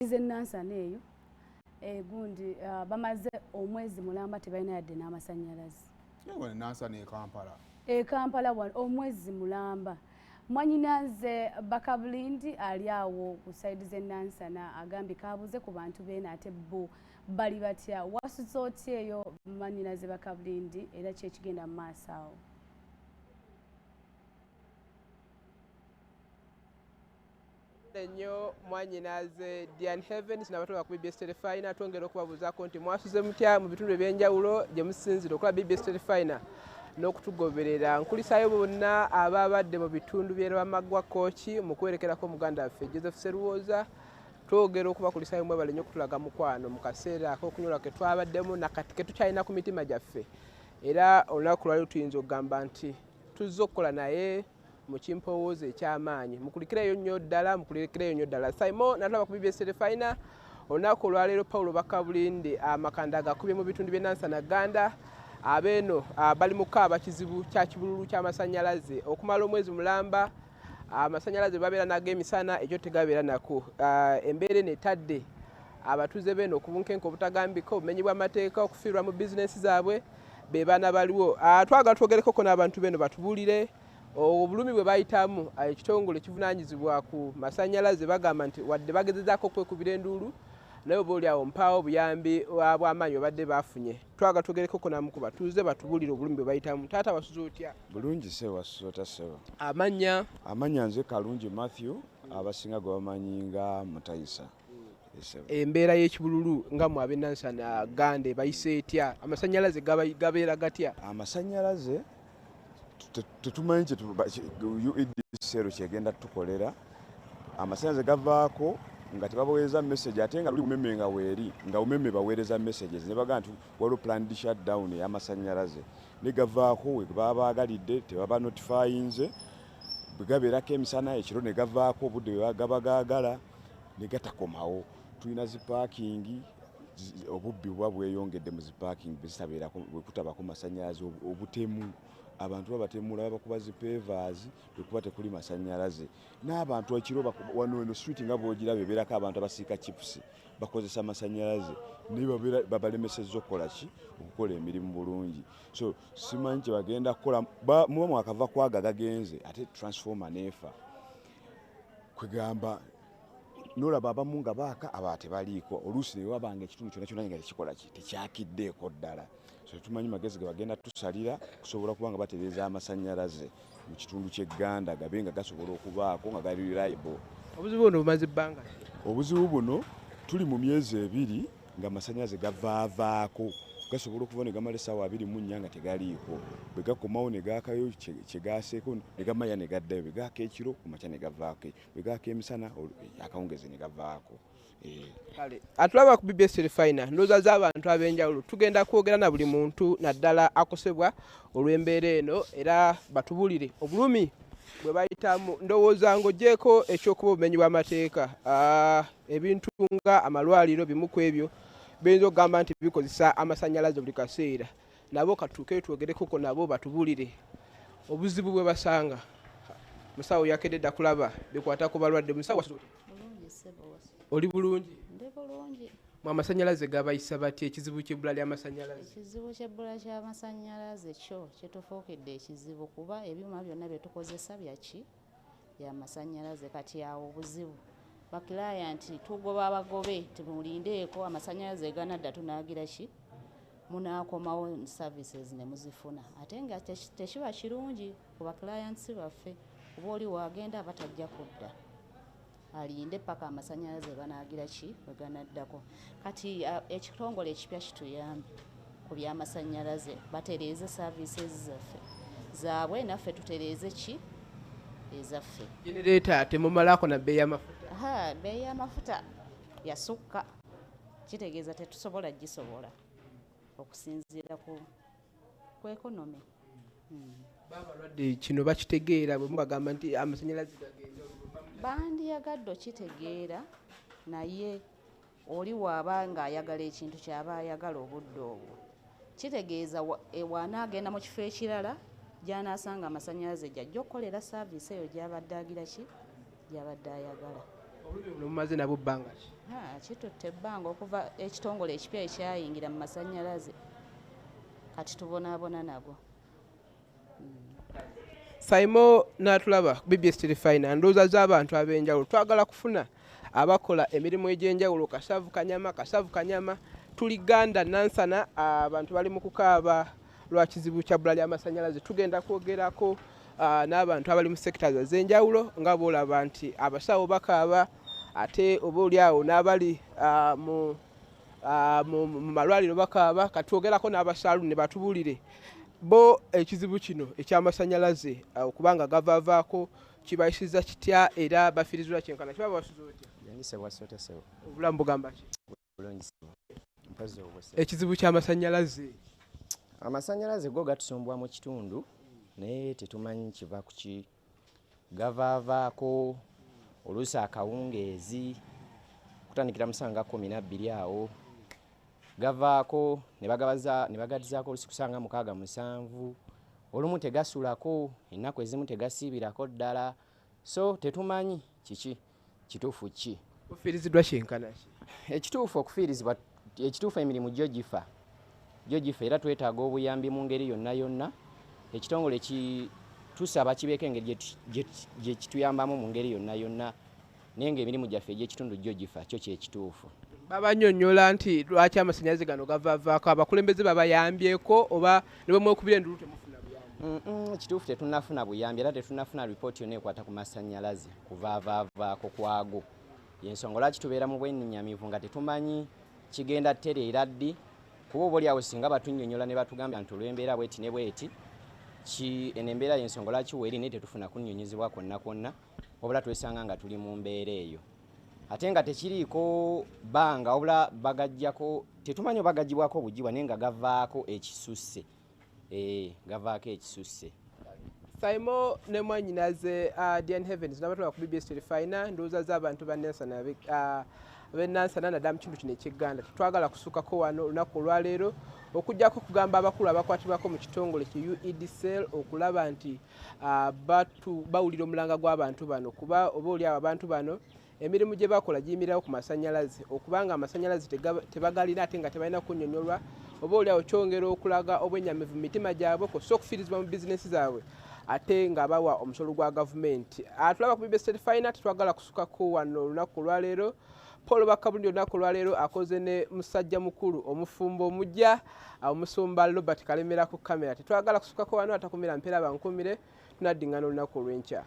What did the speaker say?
Nansana eyo gundi bamaze omwezi mulamba tebalina yadde n'amasannyalaze. Nansana e Kampala. Kampala omwezi mulamba. Mwanyinaze Bakabulindi ali awo ku sayidi z'e Nansana agambye kabuze ku bantu beena ate bo bali batya. Wasutse otya eyo mwanyinaze Bakabulindi era ki ekigenda mu maaso awo? Nnyo mwanyinaze Diane Heavens n'abatoba ku BBS Telefina twongera okubabuuzaako nti mwasuze mutya mu bitundu ebyenjawulo gye musinzira okuba BBS Telefina n'okutugoberera. Nkulisaayo bonna ababadde mu bitundu by'e Lwamaggwa Kooki mu kwerekerako muganda waffe Joseph Sserwooza. Twogera okubakulisaayo mwebale nnyo okutulaga mukwano mu kaseera ak'okunyolwa ke twabaddemu nakati ke tukyalina ku mitima gyaffe. Era olunaku lwali tuyinza okugamba nti tuzze okukola naye mu kimpowooza eky'amaanyi. Mukulikireyo nnyo ddala, mukulikireyo nnyo ddala. Simon natulaba ku BBS Telefina olunaku olwaleero Paulo Bakabulindi amakanda agakubye mu bitundu by'e Nansana Ganda. Abeeno bali mu kaaba kizibu kya kibululu ky'amasannyalaze okumala omwezi mulamba. Amasannyalaze babeera n'ag'emisana ekyo tegabeera nako. Embeera eno etadde abatuuze beeno okubunkenke obutagambika, obumenyi bw'amateeka, okufiirwa mu bizinensi zaabwe be baana baliwo. Twagala twogerekoko n'abantu beeno batubuulire obulumi bwe bayitamu. Ekitongole kivunaanyizibwa ku masannyalaze bagamba nti wadde bagezezaako okwekubira enduulu naye oba oli awo mpaawo obuyambi bw'amaanyi babadde bafunye. Twagala twogerekoko namu ku batuuze batubuulire obulumi bwe bayitamu. Taata wasuze otya? Bulungi sewa sota sewa. Amannya? Amannya nze Kalungi Matthew abasinga gwe bamanyi nga Mutayisa. Embeera y'ekibululu nga mu ab'e Nansana Ganda bayise etya? Amasannyalaze gabeera gatya? Amasannyalaze tetumanyi ekiseero kyegenda tukolera. Amasannyalaze gavaako nga tebabaweereza message ate nga luli umeme nga weeri nga umeme baweereza messages ne bagamba nti waliwo planned shutdown y'amasannyalaze ne gavaako we babaagalidde tebaba notifyinze bwe gabeerako emisana ekiro ne gavaako obudde bwe gaba gaagala ne gatakomawo. Tulina zipaakingi obubbi buba bweyongedde mu zipaakingi bwe kutabako masannyalaze obutemu. Abantu babatemula babakuba zipevers bekuba tekuli masannyalaze n'abantu ekiro wano eno street nga bwogirabe beerako abantu abasiika chips bakozesa masannyalaze naye babalemesezza okukola ki okukola emirimu bulungi. So simanyi kye bagenda kukola muba mwakava kwaga gagenze ate transformer neefa kwegamba nolaba abamu nga baaka aba tebaliiko oluusi ne wabanga ekitundu kyonna kyonna nga tekikola ki tekyakiddeeko ddala. So tumanyi magezi ge bagenda tusalira kusobola kuba nga batereeza amasannyalaze mu kitundu ky'egganda gabe nga gasobola okubaako nga gali reliable. Obuzibu buno bumaze ebbanga? Obuzibu buno tuli mu myezi 2 nga amasannyalaze gavaavaako gasobola okuva ne gamala essaawa 24 nga tegaliiko. Bwe gakomawo ne gaakayo kye gaaseeko ne gamaya ne gaddayo. Bwe gaaka ekiro ku makya ne gavaako. Bwe gaaka emisana akawungezi ne gavaako. Kale atulaba ku BBS Telefina ndowooza z'abantu ab'enjawulo tugenda kwogera na buli muntu naddala akosebwa olw'embeera eno era batubuulire obulumi bwe bayitamu. Ndowooza ng'oggyeko ekyokuba obumenyi bw'amateeka ebintu nga amalwaliro bimu ku ebyo benza okugamba nti bikozesa amasannyalaze buli kaseera nabo katuukeyo twogerekoko nabo batubuulire obuzibu bwe basanga. Musawo yakedde kulaba bikwata ku balwadde. Musawo oli bulungi? Ndi bulungi. Mu amasannyalaze gabayisa batya ekizibu ky'ebbula ly'amasannyalaze? Ekizibu ky'ebbula ky'amasannyalaze kyo kitufuukidde ekizibu kuba ebyuma byonna bye tukozesa byaki bya masannyalaze. Kati awo obuzibu bakilayanti tugoba abagobe tumulindeeko amasannyalaze ganadda tunaagira ki munaakomawo services ne muzifuna ate nga tekiba kirungi ku bakilayanti baffe oba oli waagenda batajja kudda alinde paka amasannyalaze banaagira ki bwe ganaddako. Kati ekitongole ekipya kituyambe ku byamasannyalaze batereeze services zaffe zaabwe naffe tutereeze ki ezaffe. Generator temumalako na bbeeyi y'amafuta? Bbeeyi y'amafuta yasukka kitegeeza tetusobola gisobola okusinziira ku ekonomi. Baabalwadde kino bakitegeera bwe mubagamba nti amasannyalaze gagenda? Bandiyagadde okitegeera naye oli waaba ng'ayagala ekintu kyaba ayagala obudde obwo kitegeeza wanaagenda mu kifo ekirala gy'anaasanga amasannyalaze gy'ajja okukolera saaviisi eyo gy'abadde agira ki gy'abadde ayagala. Obulumi buno mumaze nabwo bbanga ki? Kitutte ebbanga okuva ekitongole ekipya ekyayingira mu masannyalaze kati tubonaabona nagwo. Saimo n'atulaba ku BBS Terefayina ndowooza z'abantu ab'enjawulo twagala kufuna abakola emirimu egy'enjawulo kasavu kanyama tuliganda nansana abantu bali mu kukaaba lwa kizibu kya bbula ly'amasannyalaze tugenda kwogerako n'abantu abali mu sekita ez'enjawulo nga boolaba nti abasawo bakaaba ate oba oliawo n'abali mu malwaliro bakaaba katwogerako n'abasaaluuni batubuulire bo ekizibu kino eky'amasannyalaze okubanga gavaavaako kibayisiza kitya era bafiirizibwa kyenkana kiba bawasuza otya? Obulamu bugamba ki? Ekizibu ky'amasannyalaze. Amasannyalaze go gatusumbuwa mu kitundu naye tetumanyi kiva ku ki. Gavaavaako oluusi akawungeezi kutandikira musanga 12 awo gavaako ne bagadizaako oluusi kusanga 67 olumu tegasulako ennaku ezimu tegasiibirako ddala so tetumanyi kiki kituufu ki. Ofiiriziddwa kyenkana ki? Ekituufu okufiirizibwa ekituufu emirimu gyo gifa era twetaaga obuyambi mu ngeri yonna ekitongole tusaba kibeeko engeri gye kituyambamu mu ngeri yonna naye ng'emirimu gyaffe egy'ekitundu gyo gifa kyo kyekituufu. Babannyonnyola nti lwaki amasannyalaze gano gavaavaako abakulembeze babayambyeko oba ne bwe mwekubira endulu temufuna buyambi? Ekituufu tetunnafuna buyambi era tetunnafuna lipooti yonna ekwata ku masannyalaze kuvaavaako kwago. Y'ensonga lwaki tubeera mu bwennyamivu nga tetumanyi kigenda ttereera ddi kuba oba oliawo singa batunnyonnyola ne batugambya nti olw'embeera bweti ne bweti eno embeera y'ensonga lwaki weeri naye tetufuna kunnyonyezebwa kwonna wabula twesanga nga tuli mu mbeera eyo ate nga tekiriiko bbanga wabula bagajjako tetumanyi bagajjibwako obugibwa naye nga gavaako ekisusse gavaako ekisusse. Saimo ne mwannyinaze Dian Heavens n'abatwala ku BBS Terefayina ndowooza z'abantu bannansana ab'ennansana naddala mu kitundu kino eky'Egganda tetwagala kusukako wano olunaku olwaleero okuggyako okugamba abakulu abakwatibwako mu kitongole ki UEDCL okulaba nti bawulira omulanga gw'abantu bano kuba oba oliawo abantu bano emirimu gye bakola giyimirirawo ku masannyalaze okubanga amasannyalaze tebagalina ate nga tebalina kunnyonnyolwa oba oliawo kyongera okulaga obwennyamivu mu mitima gyabwe kosa okufiirizibwa mu bizinesi zaabwe ate nga bawa omusolo gwa gavumenti. Atulaba ku BBS Terefayina tetwagala kusukako wano olunaku olwaleero. Paul Bakabulindi olunaku olwaleero akoze ne musajja mukulu omufumbo omujja omusumba Robert Kalemera ku kamera. Tetwagala kusukako wano atakumira mpeera bankumire tunaddingana olunaku olw'enkya.